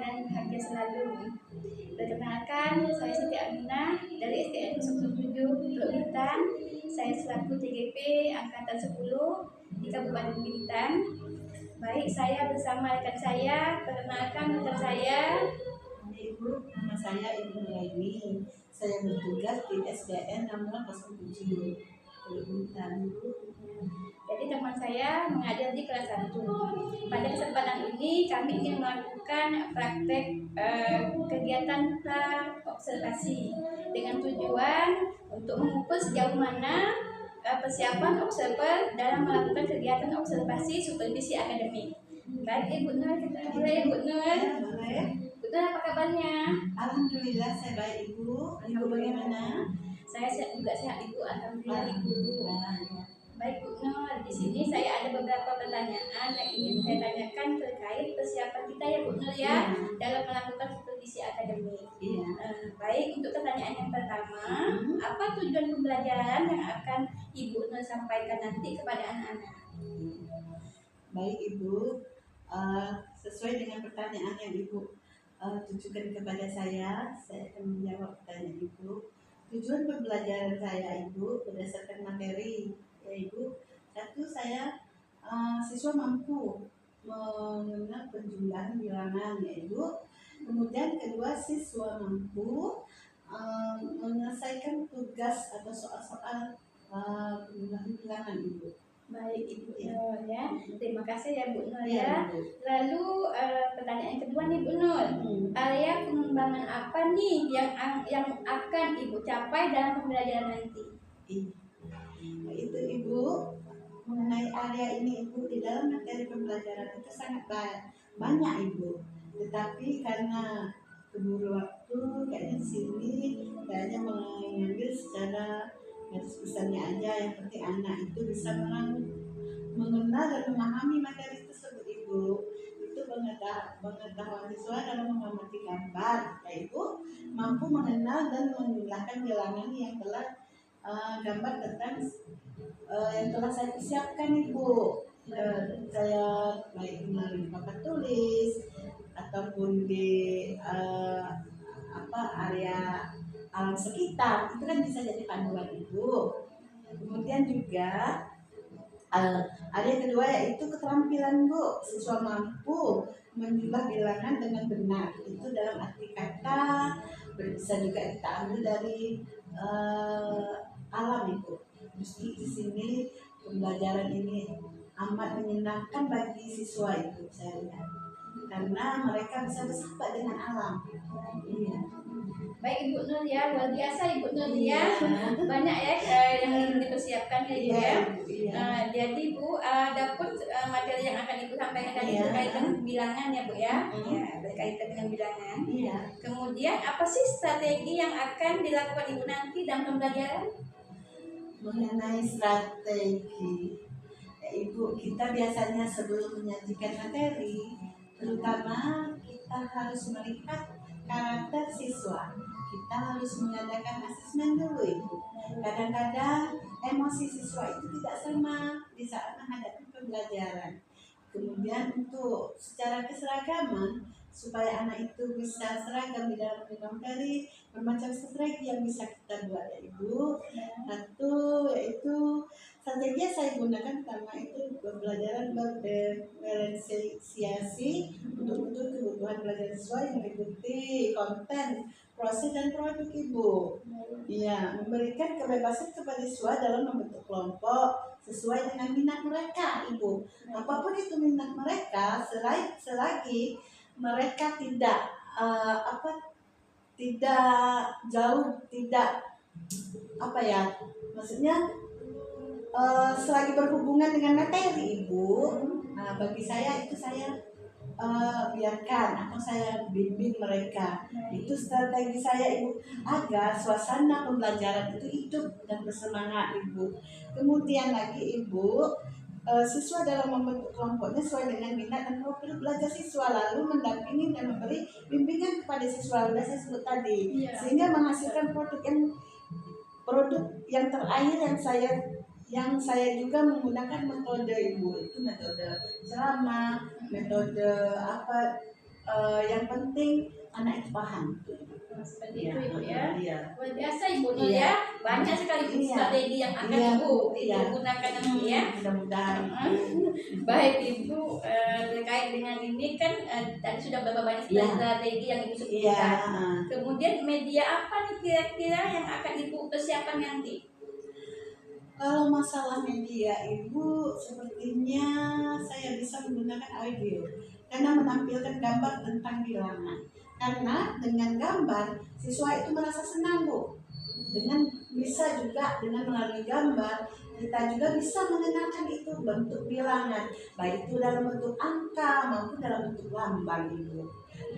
dan bahagia selalu. Perkenalkan, saya Siti Aminah dari SDN 07 Teluk Bintan. Saya selaku TGP Angkatan 10 di Kabupaten Bintan. Baik, saya bersama rekan saya. Perkenalkan rekan saya. Ibu, nama saya Ibu Nuraini. Saya bertugas di SDN nomor 07 Teluk Bintan. Jadi teman saya mengajar di kelas 1. Pada kesempatan ini kami ingin melakukan praktek kegiatan observasi dengan tujuan untuk mengukur sejauh mana persiapan observer dalam melakukan kegiatan observasi supervisi akademik. Baik Ibu Nur, kita mulai Ibu Nur. Boleh? Ibu Nur, apa kabarnya? Alhamdulillah saya baik Ibu. Ibu bagaimana? Saya juga sehat Ibu, alhamdulillah Ibu. Alhamdulillah. Baik Bu Nur, di sini saya ada beberapa pertanyaan yang ingin saya tanyakan terkait persiapan kita ya Bu Nur ya, dalam melakukan supervisi akademik. Iya. Baik, untuk pertanyaan yang pertama, apa tujuan pembelajaran yang akan Ibu Nur sampaikan nanti kepada anak-anak? Baik Ibu, sesuai dengan pertanyaan yang Ibu tujukan kepada saya akan menjawab pertanyaan Ibu. Tujuan pembelajaran saya Ibu berdasarkan materi, ya Ibu. Satu, saya siswa mampu mengenal penjumlahan bilangan ya Ibu. Kemudian kedua, siswa mampu menyelesaikan tugas atau soal-soal penjumlahan bilangan Ibu. Baik Ibu Nur ya, terima kasih ya Bu Nur Ya, ya. Lalu pertanyaan kedua nih Bu Nur, area pengembangan apa nih yang akan Ibu capai dalam pembelajaran nanti? Itu Ibu, mengenai area ini Ibu, di dalam materi pembelajaran itu sangat banyak Ibu. Tetapi karena keburu waktu, kayaknya di sini kayaknya mengambil secara garis besarnya aja. Yang penting anak itu bisa mengenal dan memahami materi tersebut Ibu. Itu pengetahuan siswa dalam mengamati gambar, yaitu mampu mengenal dan menjumlahkan bilangan yang telah gambar tentang yang telah saya persiapkan Ibu. Saya baik melalui papan tulis ataupun di area alam sekitar, itu kan bisa jadi panduan Ibu. Kemudian juga area kedua yaitu keterampilan Bu, siswa mampu menjumlah bilangan dengan benar. Itu dalam arti kata bisa juga kita ambil dari alam Ibu. Justru di sini pembelajaran ini amat menyenangkan bagi siswa Ibu, saya lihat, karena mereka bisa bersama dengan alam. Iya. Baik Ibu Nur ya, luar biasa Ibu Nur ya. Banyak ya yang ingin dipersiapkan ya Ibu ya. Jadi Bu, adapun materi yang akan Ibu sampaikan tadi berkaitan dengan bilangan ya Bu ya. Ya, berkaitan dengan bilangan. Kemudian apa sih strategi yang akan dilakukan Ibu nanti dalam pembelajaran? Mengenai strategi, ya Ibu, kita biasanya sebelum menyajikan materi, terutama kita harus melihat karakter siswa. Kita harus mengadakan asesmen dulu Ibu. Kadang-kadang emosi siswa itu tidak sama di saat menghadapi pembelajaran. Kemudian untuk secara keseragaman, supaya anak itu bisa seragam di dalam materi, bermacam strategi yang bisa kita buat ya Ibu. Satu yaitu strategi yang saya gunakan pertama itu pembelajaran berdiferensiasi untuk kebutuhan belajar siswa yang meliputi konten, proses dan produk Ibu. Iya, memberikan kebebasan kepada siswa dalam membentuk kelompok sesuai dengan minat mereka Ibu. Apapun itu minat mereka, selagi mereka tidak tidak jauh, tidak maksudnya selagi berhubungan dengan materi Ibu. Nah, bagi saya itu saya biarkan atau saya bimbing mereka. Itu strategi saya Ibu, agar suasana pembelajaran itu hidup dan bersemangat Ibu. Kemudian lagi Ibu, siswa dalam membentuk kelompoknya sesuai dengan minat dan profil belajar siswa, lalu mendampingi dan memberi bimbingan kepada siswa yang saya sebut tadi, sehingga menghasilkan produk yang terakhir yang saya juga menggunakan metode Ibu. Itu metode ceramah, metode yang penting anak itu paham. Seperti itu Ibu ya. Iya. Luar biasa Ibu Nur Iya. ya. Banyak sekali Iya. strategi yang akan Iya, Ibu iya. gunakan nanti ya. Mudah-mudahan. Baik Ibu, terkait dengan ini kan tadi sudah berapa banyak Iya. strategi yang Ibu Iya. sebutkan. Kemudian media apa nih kira-kira yang akan Ibu persiapkan nanti? Kalau masalah media Ibu, sepertinya saya bisa menggunakan audio karena menampilkan gambar tentang bilangan. Karena dengan gambar siswa itu merasa senang Bu. Dengan bisa juga dengan melalui gambar kita juga bisa mengenalkan itu bentuk bilangan, baik itu dalam bentuk angka maupun dalam bentuk lambang Ibu.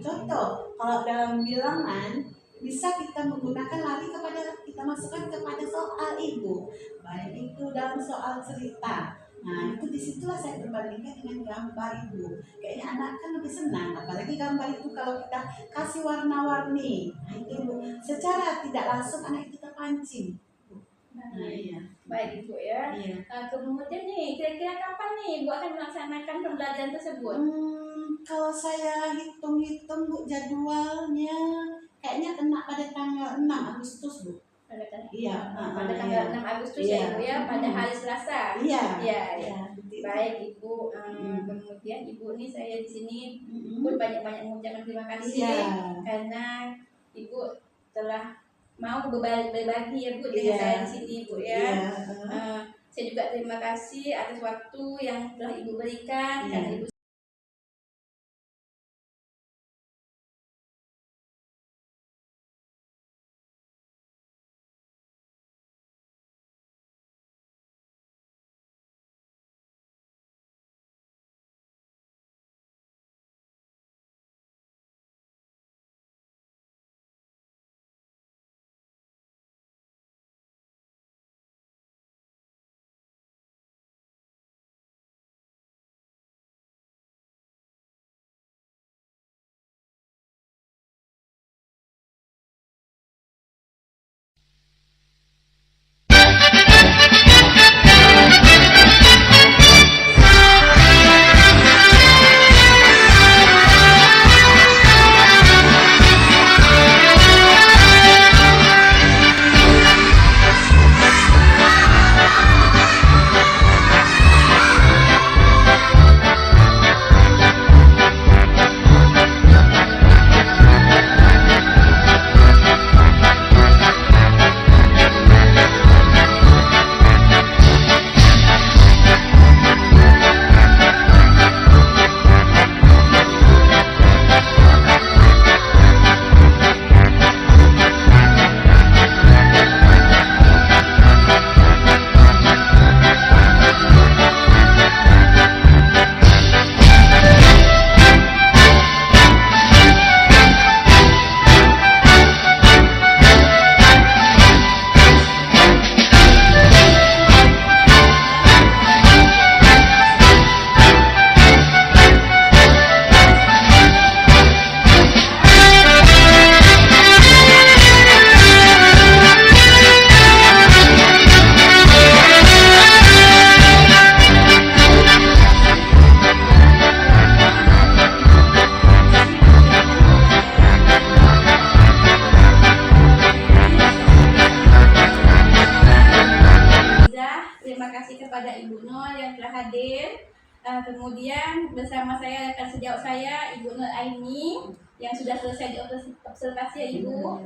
Contoh, kalau dalam bilangan bisa kita menggunakan lari kepada kita masukkan kepada soal Ibu, baik itu dalam soal cerita. Nah itu disitulah saya berbandingkan dengan gambar Ibu. Kayaknya anak kan lebih senang, apalagi gambar itu kalau kita kasih warna-warni. Nah itu Ibu, secara tidak langsung anak itu terpancing. Nah iya. Baik Ibu ya. Iya. Kemudian nih, kira-kira kapan nih Ibu akan melaksanakan pembelajaran tersebut? Kalau saya hitung-hitung Bu jadwalnya kayaknya kena pada tanggal 6 Agustus Bu. Pada Iya, tanggal 6 Agustus iya. ya Ibu ya, pada hari Selasa. Iya. Iya. Iya. Baik Ibu, kemudian Ibu nih saya di sini pun banyak-banyak mengucapkan terima kasih karena Ibu telah mau berbagi ya Bu dengan saya di sini Ibu ya. Saya juga terima kasih atas waktu yang telah Ibu berikan karena Ibu kepada Ibu Nur yang telah hadir. Kemudian bersama saya rekan sejawat saya Ibu Nur Aini yang sudah selesai diobservasi ya Ibu.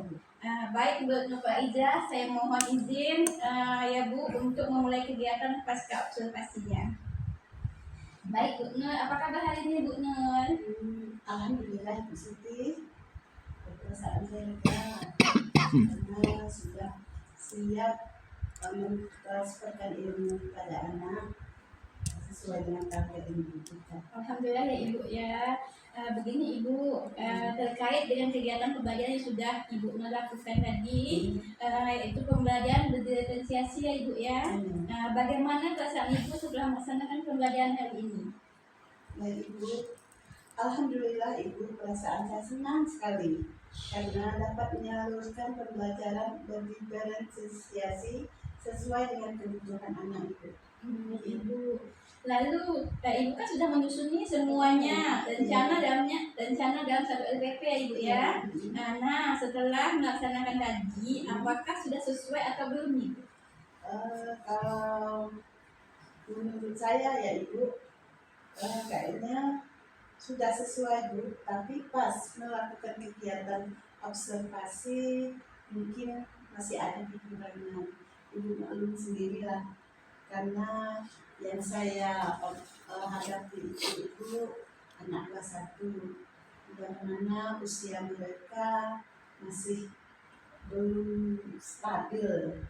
Baik Bu Nur Faizah, saya mohon izin ya Bu untuk memulai kegiatan pasca observasinya. Baik Bu Nur, apa kabar hari ini Bu Nur? Alhamdulillah Bu Siti, perasaan saya karena sudah siap mentransferkan ilmu kepada anak sesuai dengan target yang dibutuhkan. Alhamdulillah ya Ibu ya. Begini Ibu, terkait dengan kegiatan pembelajaran yang sudah Ibu melakukan tadi, yaitu pembelajaran berdiferensiasi ya Ibu ya. Bagaimana perasaan Ibu setelah melaksanakan pembelajaran hari ini? Baik Ibu, alhamdulillah Ibu, perasaan saya senang sekali karena dapat menyalurkan pembelajaran berdiferensiasi sesuai dengan kebutuhan anak Ibu. Ibu, Lalu Ibu kan sudah menyusuni semuanya rencana dalam satu LPP ya Ibu ya. Nah, setelah melaksanakan tadi, apakah sudah sesuai atau belum Ibu? Kalau menurut saya ya Ibu, kayaknya sudah sesuai Bu, tapi pas melakukan kegiatan observasi mungkin masih ada kekurangan. Ibu maklum sendirilah, karena yang saya hadapi itu anak kelas 1 yang mana usia mereka masih belum stabil.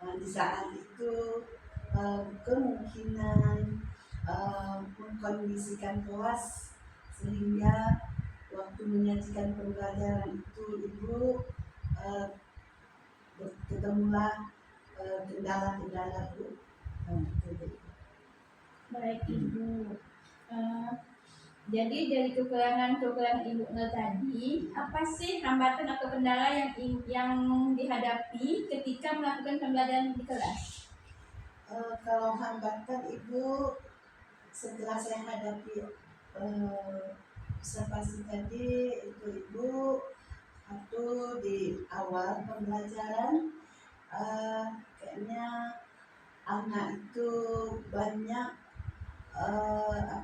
Di saat itu kemungkinan mengkondisikan kelas sehingga waktu menyajikan pembelajaran itu Ibu ketemulah kendala-kendala Bu. Baik Ibu. Jadi dari kekurangan Ibu Nur tadi, apa sih hambatan atau kendala yang dihadapi ketika melakukan pembelajaran di kelas? Kalau hambatan Ibu, setelah saya hadapi observasi tadi itu Ibu, atau di awal pembelajaran kayaknya anak itu banyak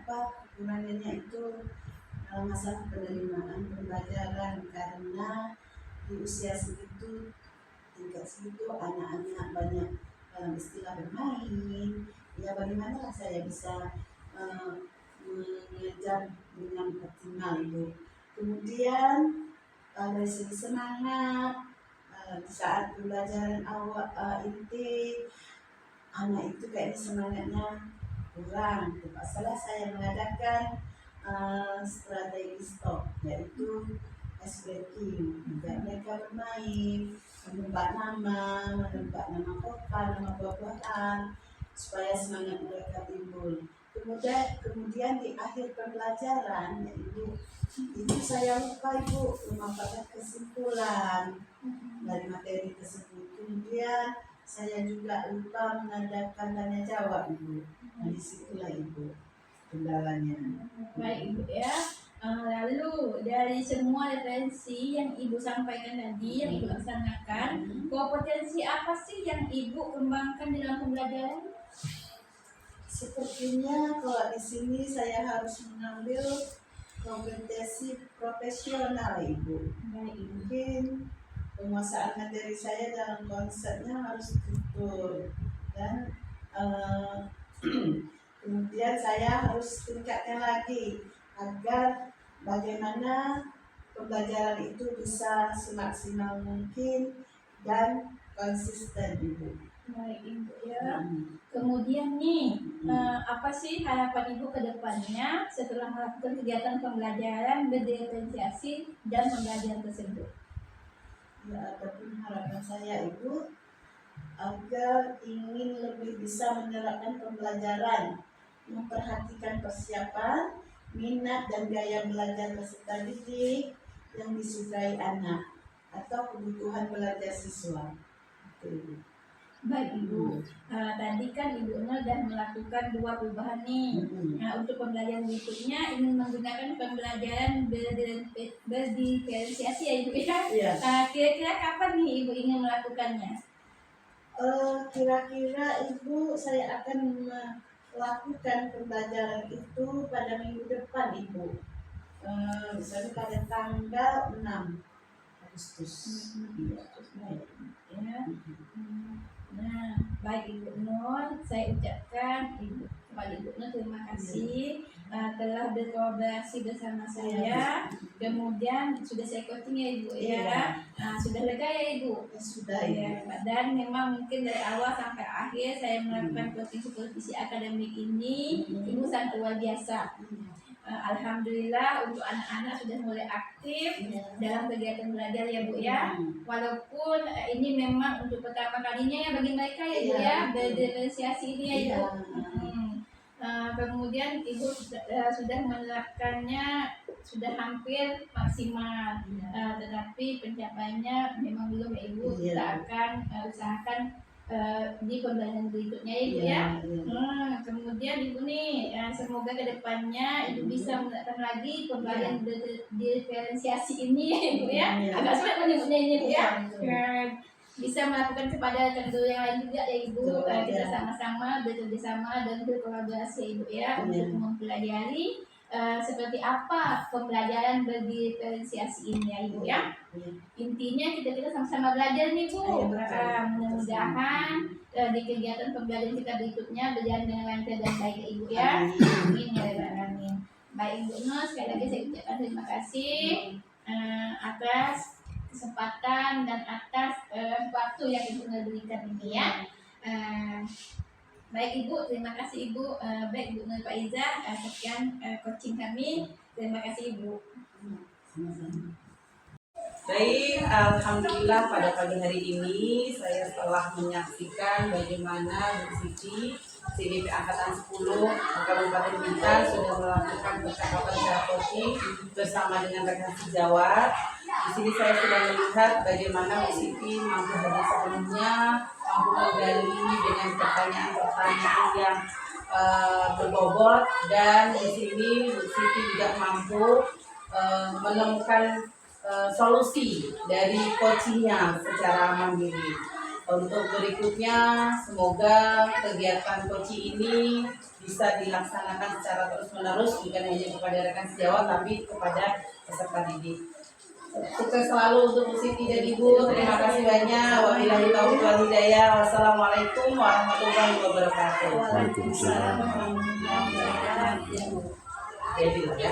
kekurangannya itu masalah penerimaan pembelajaran, karena di usia segitu, tingkat segitu, anak-anak banyak istilah bermain. Ya bagaimana saya bisa mengajar dengan optimal Ibu. Kemudian dari segi semangat, di saat pembelajaran awal inti, anak itu kayaknya semangatnya kurang. Masalah saya mengadakan strategi stop, yaitu ice breaking. Mereka bermain, menebak nama kota, nama buah-buahan, supaya semangat mereka timbul. Kemudian di akhir pembelajaran, yaitu itu saya lupa Ibu memaparkan kesimpulan dari materi tersebut. Kemudian saya juga lupa mengadakan tanya jawab Ibu. Nah disitulah Ibu kendalanya. Baik Ibu ya. Lalu dari semua referensi yang Ibu sampaikan tadi, yang Ibu laksanakan, kompetensi apa sih yang Ibu kembangkan dalam pembelajaran? Sepertinya kalau di sini saya harus mengambil kompetensi profesional Ibu. Mungkin penguasaan materi saya dalam konsepnya harus betul, dan kemudian saya harus tingkatkan lagi agar bagaimana pembelajaran itu bisa semaksimal mungkin dan konsisten Ibu. Baik Ibu ya. Kemudian nih, apa sih harapan Ibu ke depannya setelah melakukan kegiatan pembelajaran berdiferensiasi dan pembelajaran tersebut? Ya, adapun harapan saya Ibu, agar ingin lebih bisa menerapkan pembelajaran, memperhatikan persiapan, minat dan gaya belajar peserta didik yang disukai anak atau kebutuhan belajar siswa. Oke. Baik Ibu, tadi kan Ibu Nur sudah melakukan 2 perubahan nih. Nah, untuk pembelajaran berikutnya ingin menggunakan pembelajaran berdiferensiasi ya Ibu ya. Iya. Kira-kira kapan nih Ibu ingin melakukannya? Kira-kira Ibu, saya akan melakukan pembelajaran itu pada minggu depan Ibu. Misalnya pada tanggal 6 Agustus. Ya. Nah, baik Ibu Nur, saya ucapkan kepada Ibu Nur terima kasih telah berkolaborasi bersama saya. Kemudian sudah saya coaching ya Ibu ya. Sudah lega ya Ibu? Sudah ya. Dan memang mungkin dari awal sampai akhir saya melakukan coaching supervisi akademik ini, Ibu sangat luar biasa. Alhamdulillah untuk anak-anak sudah mulai aktif dalam kegiatan belajar ya Bu ya. Walaupun ini memang untuk pertama kalinya ya bagi mereka ya Bu ya, berdiferensiasi ini ya Ibu. Kemudian Ibu sudah menerapkannya sudah hampir maksimal, tetapi pencapaiannya memang belum ya Ibu. Kita akan usahakan di pembelajaran berikutnya ya Ibu ya. Kemudian Ibu nih, semoga kedepannya Ibu bisa menggunakan lagi pembelajaran diferensiasi ini ya Ibu ya. Agak sulit menyebutnya ini Ibu ya. Bisa melakukan kepada guru yang lain juga ya Ibu. Kita sama-sama bekerja sama dan berkolaborasi ya Ibu ya untuk mempelajari seperti apa pembelajaran berdiferensiasi ini ya Ibu ya. Intinya kita sama-sama belajar nih Bu. Mudah-mudahan di kegiatan pembelajaran kita berikutnya berjalan dengan lancar dan baik ya Ibu ya. Amin ya rabbal alamin. Baik Ibu Nur, sekali lagi saya ucapkan terima kasih atas kesempatan dan atas waktu yang Ibu Nur berikan ini ya. Baik Ibu, terima kasih Ibu. Baik Ibu Nur Faiza, sekian coaching kami. Terima kasih Ibu. Baik, alhamdulillah pada pagi hari ini saya telah menyaksikan bagaimana Bu Siti CDP Angkatan 10 Kabupaten Bintan sudah melakukan percakapan secara coaching bersama dengan rekan sejawat. Di sini saya sudah melihat bagaimana Bu Siti mampu hadir sepenuhnya, mampu menggali dengan pertanyaan-pertanyaan yang berbobot, dan di sini Bu Siti juga mampu menemukan solusi dari coachingnya secara mandiri. Untuk berikutnya, semoga kegiatan coaching ini bisa dilaksanakan secara terus-menerus, bukan hanya kepada rekan sejawat tapi kepada peserta didik. Sukses selalu untuk Bu Siti dan Ibu. Terima kasih banyak. Wabillahi taufiq wal hidayah. Wassalamualaikum warahmatullahi wabarakatuh. Waalaikumsalam. Jadi ya.